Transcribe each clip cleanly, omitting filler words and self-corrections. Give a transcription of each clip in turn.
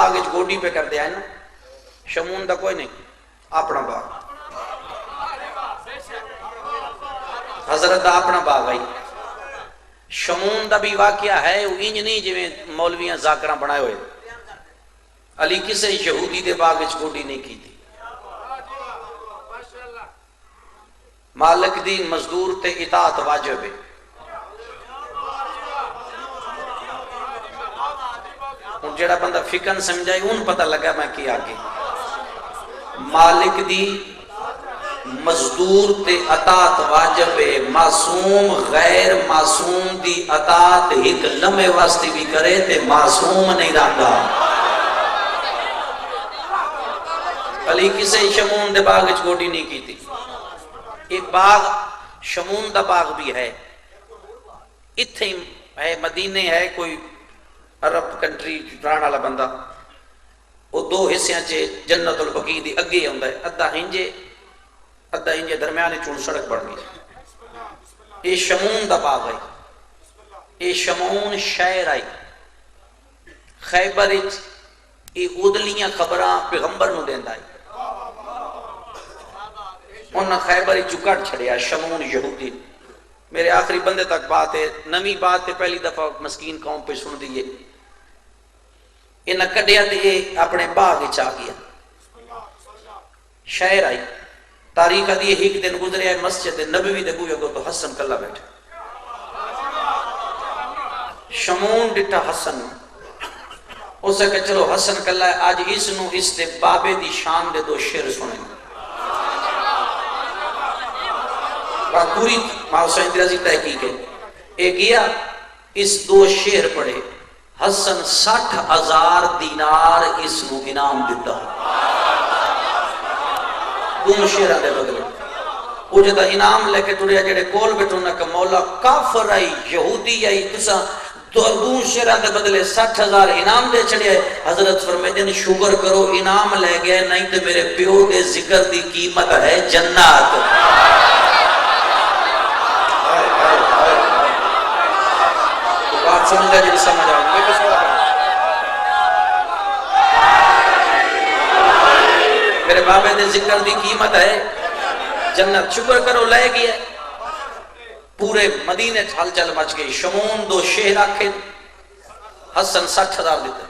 باغ گوڈی پہ کر دیا ہے نا، شمون دا کوئی نہیں، اپنا باغ، حضرت دا اپنا باغ آئی۔ شمون دا بھی واقعہ ہے، وہ انج نہیں جویں مولویاں ذاکراں بنائے ہوئے، علی کسے یہودی دے باغ گوڈی نہیں کی تھی، مالک دی مزدور تے اطاعت واجب ہے۔ ان جڑا بندہ فکن سمجھائے ان پتہ لگا میں کی آگے، مالک دی مزدور تے اطاعت واجب ہے، معصوم غیر معصوم دی اطاعت ایک لمحے واسطے بھی کرے تے معصوم نہیں رہتا۔ علی کسے شمون دے باغ گوڈی نہیں کی تھی۔ ایک باغ شمون دا باغ بھی ہے، اتھے ہے، مدینے ہے، کوئی عرب کنٹری رہن والا بندہ، وہ دو حصیاں چے جنت البقیع دی اگے ہوندا ہے، ادھا ہنجے درمیانے چون سڑک بڑھ گئی۔ یہ شمون دا باغ ہے، یہ شمون شہر آئی خیبر وچ، یہ ادلیاں خبراں پیغمبر نو دیندا ہے، انہاں خیبر وچ کٹ چھڑیا شمون یہودی۔ میرے آخری بندے تک بات ہے، نویں بات ہے، پہلی دفعہ مسکین قوم پہ سن دیئے، انہاں کڈیا تے اپنے باغ وچ آ گیا، شہر آئی، تاریخ دی ایک دن گزریا ہے، مسجد نبوی دے بوئے گو تو حسن کلا بیٹھا، شمون ڈٹھا حسن، اسے کہ چلو حسن کلا ہے، آج اس نو اس دے بابے دی شان دے دو شعر سنیں گے۔ پوری حسین رضی تحقیق ہے، ایک گیا اس دو شعر پڑھے، حسن 60,000 دینار اس نو انعام دیتا، دو شعر دے بدلے، وہ جدا انعام لے کے ٹریا جڑے کول بیٹھونا کہ مولا کافر آئی یہودی آئی تسا دو شعر دے بدلے 60,000 انعام دے چڑھے۔ حضرت فرمیدن شکر کرو انعام لے گئے، نہیں تو میرے پیو دے ذکر دی قیمت ہے جنات۔ بات سمجھ گا جی سمجھ آؤں گے کس بات میرے بابے دے ذکر دی قیمت ہے جنت، شکر کرو لے گیا۔ پورے مدینے چھال چل مچ گئی، شمون دو شہر آکھے، حسن 60,000 دیتے،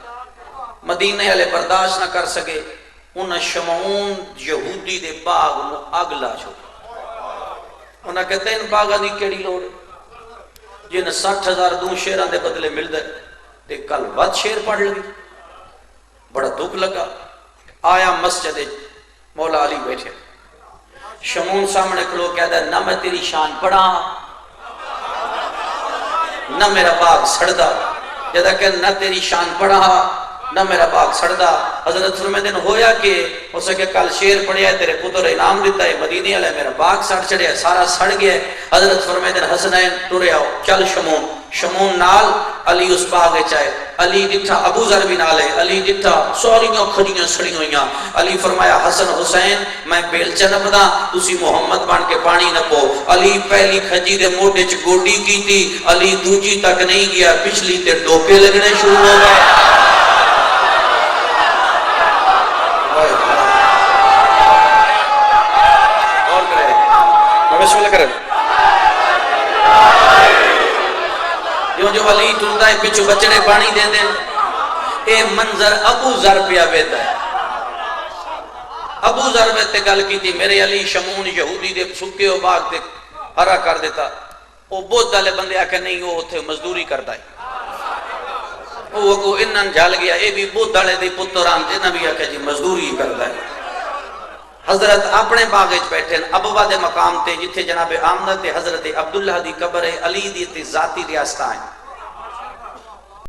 مدینے والے برداشت نہ کر سکے، انہاں شمون یہودی دے باغ نو اگ لا چھوڑ، انہاں کہتے ہیں ان باغاں دی کیڑی لوڑ جن 60,000 دو شیراں دے بدلے مل دے، تے کل ود شیر پڑھ لگی، بڑا دکھ لگا، آیا مسجد مولا علی بیٹھے، شمون سامنے کھلو کہتا ہے نہ میں تیری شان پڑھا نہ میرا باغ سڑدا، جدا کہ نہ تیری شان پڑھا نہ میرا باغ سڑدا۔ حضرت فرمیدن ہویا کہ اسے کہ کل شیر پڑھیا ہے، تیرے پتر انعام دیتا ہے، مدینے والے میرا باغ سڑ چڑھیا ہے، سارا سڑ گیا ہے۔ حضرت فرمیدن حسنین ٹرے آؤ، چل شمون نال علی اس باغ چاہے، علی ڈٹھا ابو ذر بھی نالے، علی ڈٹھا سوریاں کھڑیاں سڑی ہوئیاں، علی فرمایا حسن حسین میں بیلچہ نپدا، تسی محمد بن کے پانی نپو۔ علی پہلی کھجی دے موٹے چ گوڈی کی تھی، علی دوجی تک نہیں گیا، پچھلی تے ڈوکے لگنے شروع ہو گئے۔ جو علی ٹرتا ہے پچھو بچڑے پانی دے دیں، اے منظر ابو ذر پہ آویتا ہے۔ ابو ذر میں گل کی تھی، میرے علی شمون یہودی دے سکے و باغ دے ہرا کر دیتا، وہ بہت دالے بندے آکے نہیں وہ تھے مزدوری کرتا ہے، وہ کو انہاں جھال گیا، اے بھی بہت دالے دی پتران جنہ بھی آکے جی مزدوری کرتا ہے۔ حضرت اپنے باغ بیٹھے ابوا دے مقام تے جتھے جناب آمنہ تے حضرت عبداللہ دی قبر ہے، علی دی تے ذاتی ریاستہ ہیں،